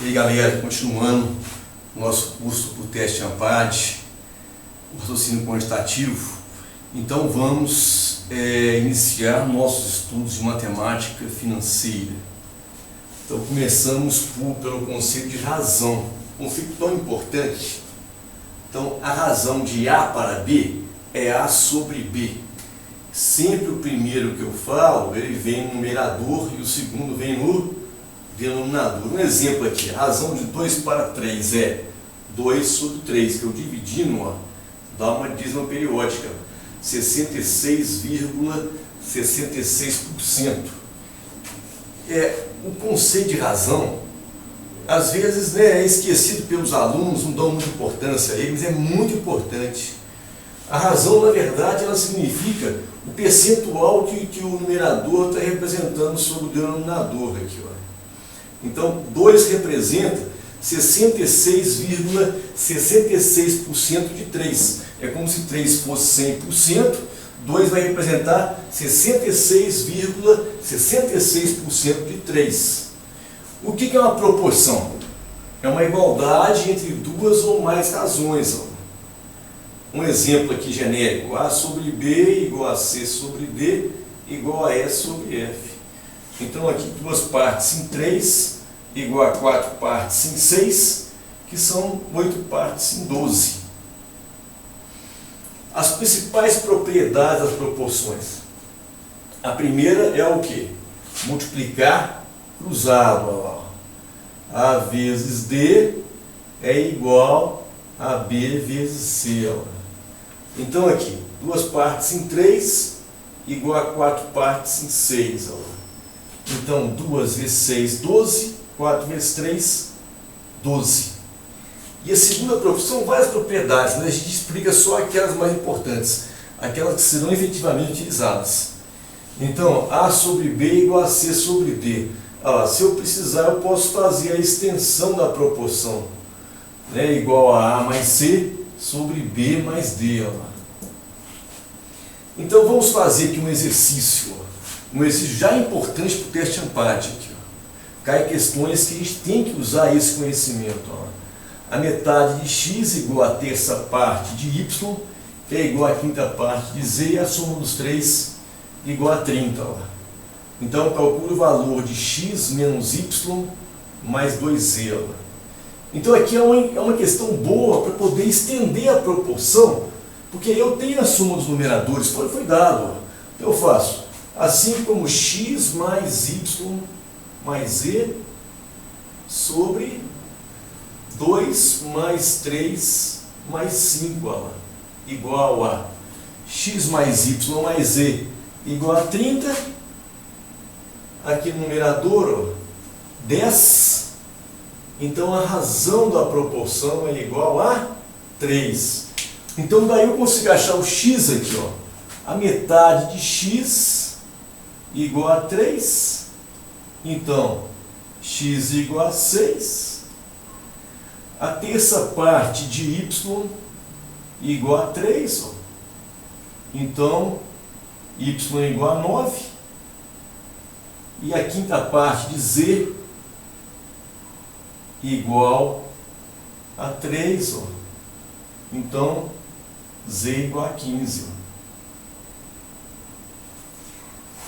E aí, galera, continuando o nosso curso por teste ANPAD, o raciocínio quantitativo. Então vamos iniciar nossos estudos de matemática financeira. Então começamos pelo conceito de razão, um conceito tão importante. Então a razão de A para B é A sobre B. Sempre o primeiro que eu falo, ele vem no numerador e o segundo vem no denominador. Um exemplo aqui, a razão de 2 para 3 é 2 sobre 3, que eu dividindo, ó, dá uma dízima periódica, 66,66%. O conceito de razão, às vezes, é esquecido pelos alunos, não dão muita importância a ele, mas é muito importante. A razão, na verdade, ela significa o percentual que o numerador está representando sobre o denominador aqui, ó. Então, 2 representa 66,66% de 3. É como se 3 fosse 100%, 2 vai representar 66,66% de 3. O que é uma proporção? É uma igualdade entre duas ou mais razões. Um exemplo aqui genérico, A sobre B igual a C sobre D igual a E sobre F. Então aqui 2 partes em 3 igual a 4 partes em 6, que são 8 partes em 12. As principais propriedades das proporções. A primeira é o quê? Multiplicar cruzado. Ó. A vezes D é igual a B vezes C. Ó. Então aqui, 2 partes em 3 igual a 4 partes em 6. Ó. Então 2 vezes 6, 12. 4 vezes 3, 12. E a segunda proporção são várias propriedades, né? A gente explica só aquelas mais importantes, aquelas que serão efetivamente utilizadas. Então, A sobre B igual a C sobre D. Se eu precisar, eu posso fazer a extensão da proporção, né? Igual a A mais C sobre B mais D. Então, vamos fazer aqui um exercício já importante para o teste ANPAD. Cai questões que a gente tem que usar esse conhecimento. Ó. A metade de x igual a terça parte de y, que é igual a quinta parte de z, e a soma dos 3 igual a 30. Ó. Então, calcule o valor de x menos y mais 2z. Ó. Então, aqui é uma questão boa para poder estender a proporção, porque eu tenho a soma dos numeradores, foi dado. Ó. Então, eu faço assim como x mais y mais z sobre 2 mais 3 mais 5, ó, igual a x mais y mais z igual a 30. Aqui no numerador, ó, 10. Então a razão da proporção é igual a 3. Então daí eu consigo achar o x aqui, ó, a metade de x igual a 3. Então, x igual a 6, a terça parte de y igual a 3, ó. Então, y igual a 9, e a quinta parte de z igual a 3, ó. Então, z igual a 15. Ó.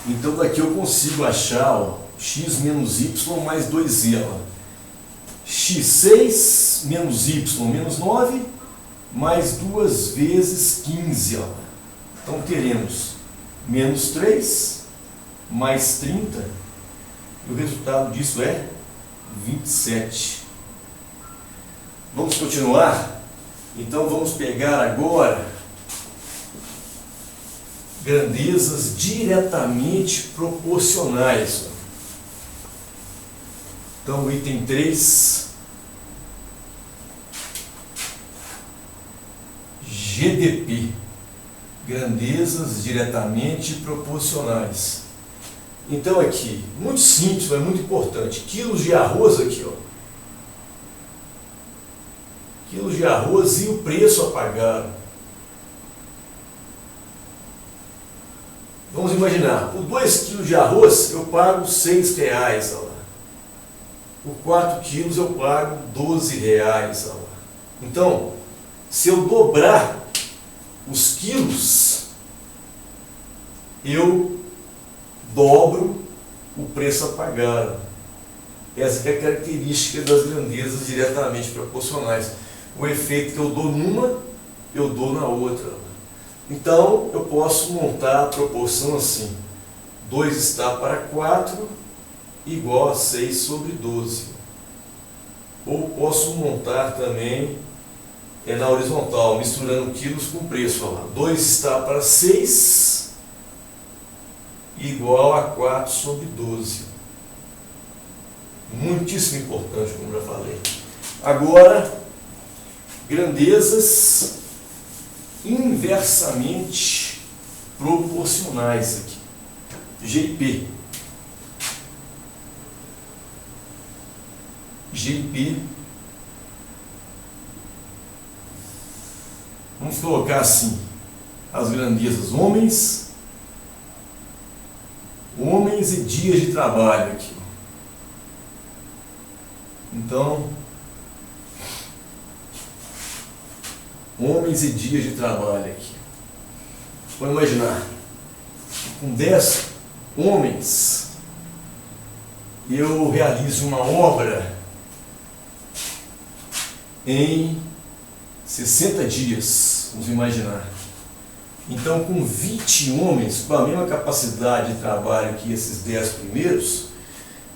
Então, daqui eu consigo achar, ó, x menos y mais 2z. Ó. x6 menos y menos 9 mais 2 vezes 15. Ó. Então teremos menos 3 mais 30, e o resultado disso é 27. Vamos continuar? Então vamos pegar agora grandezas diretamente proporcionais. Ó. Então, o item 3, GDP, grandezas diretamente proporcionais. Então, aqui, muito simples, mas muito importante, quilos de arroz aqui, ó. Quilos de arroz e o preço a pagar. Vamos imaginar, por 2 quilos de arroz eu pago R$6. Ó. por 4 quilos eu pago R$12 a hora. Então, se eu dobrar os quilos, eu dobro o preço a pagar. Essa é a característica das grandezas diretamente proporcionais. O efeito que eu dou numa, eu dou na outra. Então, eu posso montar a proporção assim: 2 está para 4 igual a 6 sobre 12. Ou posso montar também na horizontal, misturando quilos com preço. 2 está para 6 igual a 4 sobre 12. Muitíssimo importante, como já falei. Agora, grandezas inversamente proporcionais aqui. GP. GP. Vamos colocar assim: as grandezas homens e dias de trabalho aqui. Então, homens e dias de trabalho aqui. Vamos imaginar, com 10 homens, eu realizo uma obra em 60 dias, vamos imaginar. Então, com 20 homens, com a mesma capacidade de trabalho que esses 10 primeiros,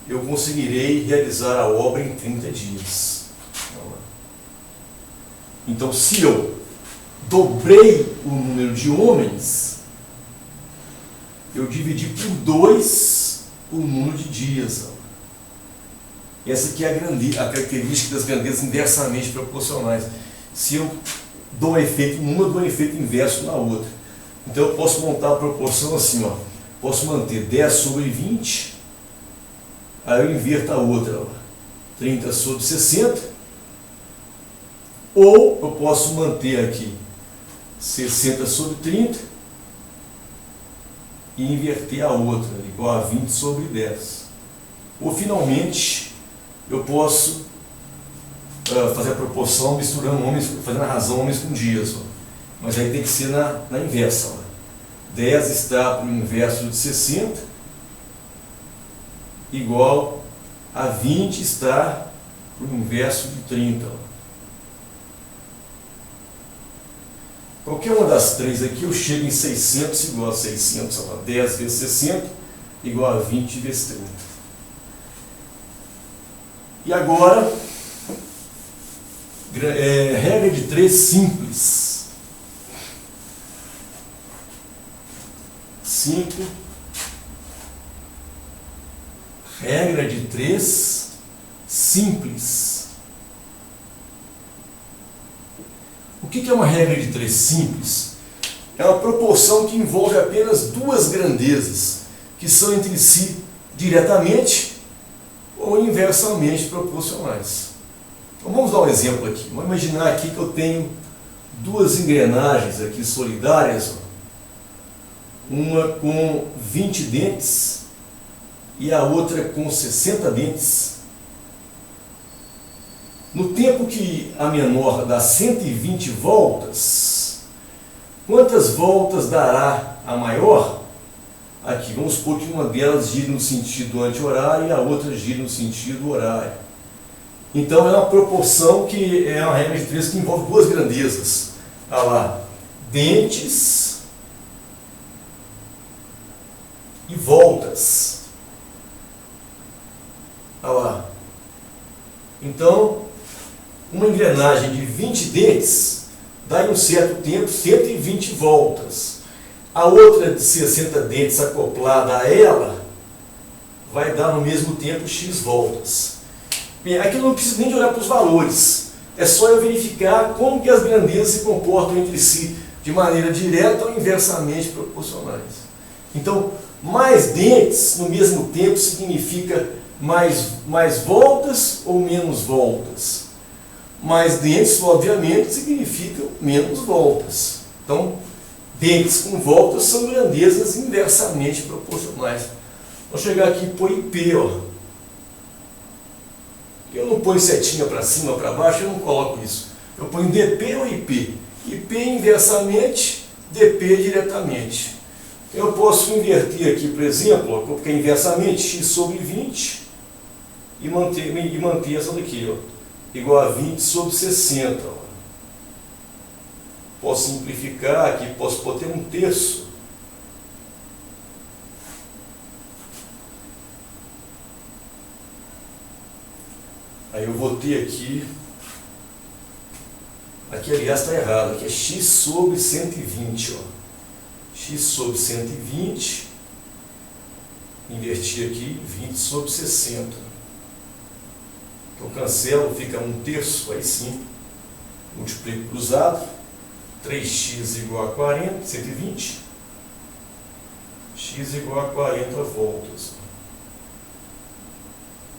eu conseguirei realizar a obra em 30 dias. Então, se eu dobrei o número de homens, eu dividi por 2 o número de dias. Essa aqui é a característica das grandezas inversamente proporcionais. Se eu dou um efeito numa, eu dou um efeito inverso na outra. Então eu posso montar a proporção assim, ó. Posso manter 10 sobre 20, aí eu inverto a outra, 30 sobre 60, ou eu posso manter aqui 60 sobre 30 e inverter a outra, igual a 20 sobre 10. Ou finalmente eu posso fazer a proporção misturando homens, fazendo a razão homens com dias, ó. Mas aí tem que ser na inversa. Ó. 10 está para o inverso de 60, igual a 20 está para o inverso de 30. Ó. Qualquer uma das três aqui eu chego em 600 igual a 600, ó. 10 vezes 60 igual a 20 vezes 30. E agora, regra de 3 simples. 5. Regra de 3 simples. O que é uma regra de 3 simples? É uma proporção que envolve apenas 2 grandezas, que são entre si diretamente ou inversamente proporcionais. Então vamos dar um exemplo aqui. Vamos imaginar aqui que eu tenho 2 engrenagens aqui solidárias, ó. Uma com 20 dentes e a outra com 60 dentes. No tempo que a menor dá 120 voltas, quantas voltas dará a maior? Aqui, vamos supor que uma delas gira no sentido anti-horário e a outra gira no sentido horário. Então é uma proporção que é uma regra de 3 que envolve 2 grandezas. Olha lá, dentes e voltas. Olha lá. Então, uma engrenagem de 20 dentes dá em um certo tempo 120 voltas. A outra de 60 dentes acoplada a ela vai dar no mesmo tempo X voltas. Bem, aqui eu não preciso nem de olhar para os valores. É só eu verificar como que as grandezas se comportam entre si de maneira direta ou inversamente proporcionais. Então, mais dentes no mesmo tempo significa mais voltas ou menos voltas. Mais dentes, obviamente, significam menos voltas. Então, dentes com voltas são grandezas inversamente proporcionais. Vou chegar aqui e pôr IP, ó. Eu não ponho setinha para cima, para baixo, eu não coloco isso. Eu ponho dp ou ip. ip inversamente, dp diretamente. Eu posso inverter aqui, por exemplo, porque inversamente x sobre 20 e manter essa daqui, ó, igual a 20 sobre 60. Ó. Posso simplificar aqui, posso botar 1/3. Aí eu vou ter aqui aliás está errado, aqui é x sobre 120, ó. X sobre 120, inverti aqui, 20 sobre 60. Então cancelo, fica 1/3, aí sim, multiplico cruzado, 3x igual a 40, 120, x igual a 40 voltas.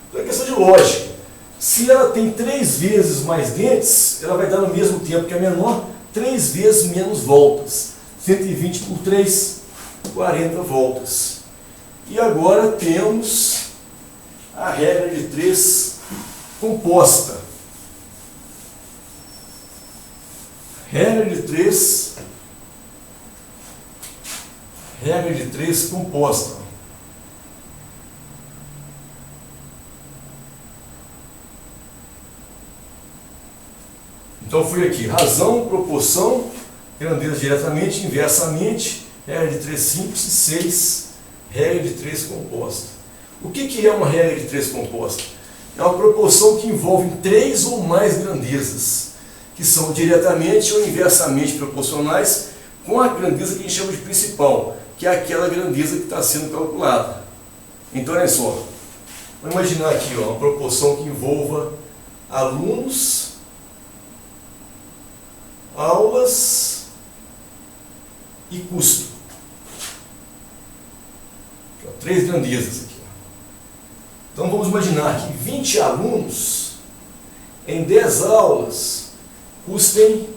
Então é questão de lógica. Se ela tem 3 vezes mais dentes, ela vai dar no mesmo tempo que a menor, 3 vezes menos voltas. 120 por 3, 40 voltas. E agora temos a regra de 3 composta. Regra de 3 composta. Então foi aqui, razão, proporção, grandeza diretamente, inversamente, regra de 3 simples e 6, regra de 3 composta. O que é uma regra de 3 composta? É uma proporção que envolve 3 ou mais grandezas, que são diretamente ou inversamente proporcionais com a grandeza que a gente chama de principal, que é aquela grandeza que está sendo calculada. Então, olha só, vamos imaginar aqui ó, uma proporção que envolva alunos, aulas e custo. Aqui, ó, 3 grandezas aqui. Então vamos imaginar que 20 alunos em 10 aulas custem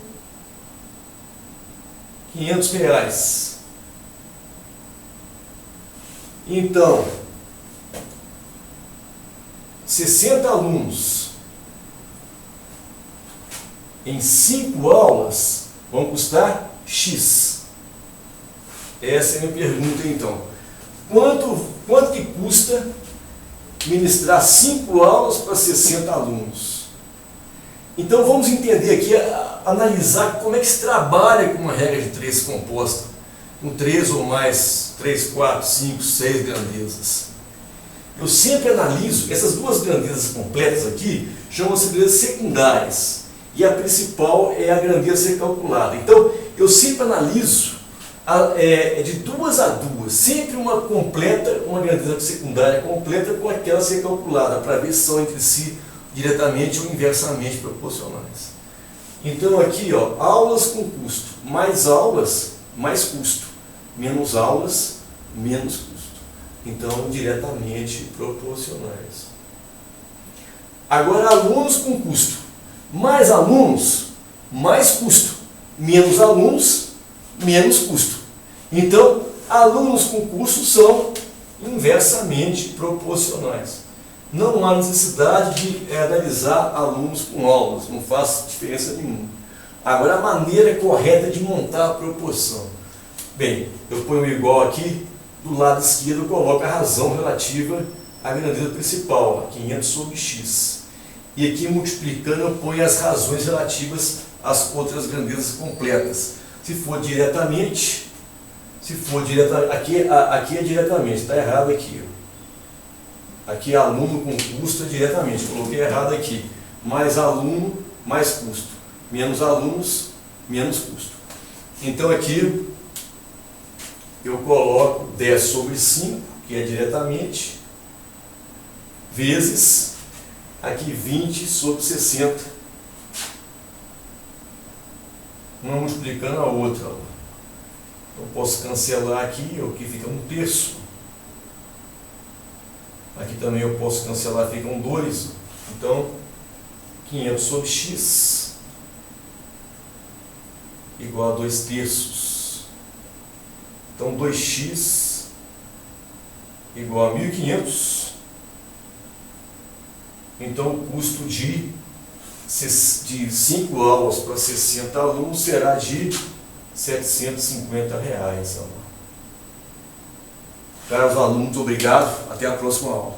R$500. Então, 60 alunos em 5 aulas vão custar X. Essa é a minha pergunta então. Quanto que custa ministrar 5 aulas para 60 alunos? Então vamos entender aqui, analisar como é que se trabalha com uma regra de 3 composta, com 3 ou mais, 3, 4, 5, 6 grandezas. Eu sempre analiso, essas 2 grandezas completas aqui, chamam-se grandezas secundárias. E a principal é a grandeza a ser calculada. Então, eu sempre analiso de 2 a 2, sempre uma grandeza secundária completa com aquela a ser calculada, para ver se são entre si diretamente ou inversamente proporcionais. Então, aqui, ó, aulas com custo, mais aulas, mais custo, menos aulas, menos custo. Então, diretamente proporcionais. Agora, alunos com custo. Mais alunos, mais custo. Menos alunos, menos custo. Então, alunos com custo são inversamente proporcionais. Não há necessidade de analisar alunos com aulas, não faz diferença nenhuma. Agora, a maneira correta de montar a proporção. Bem, eu ponho igual aqui, do lado esquerdo eu coloco a razão relativa à grandeza principal, 500 sobre x. E aqui multiplicando eu ponho as razões relativas às outras grandezas completas. Se for diretamente, aqui é diretamente, está errado aqui. Aqui é aluno com custo diretamente, coloquei errado aqui. Mais aluno, mais custo. Menos alunos, menos custo. Então aqui eu coloco 10 sobre 5, que é diretamente, vezes aqui 20 sobre 60, uma multiplicando a outra. Então posso cancelar aqui, aqui fica 1/3. Aqui também eu posso cancelar, ficam 2. Então 500 sobre x igual a 2/3. Então 2x igual a 1500 Então o custo de 5 aulas para 60 alunos será de R$ 750. Caros alunos, obrigado. Até a próxima aula.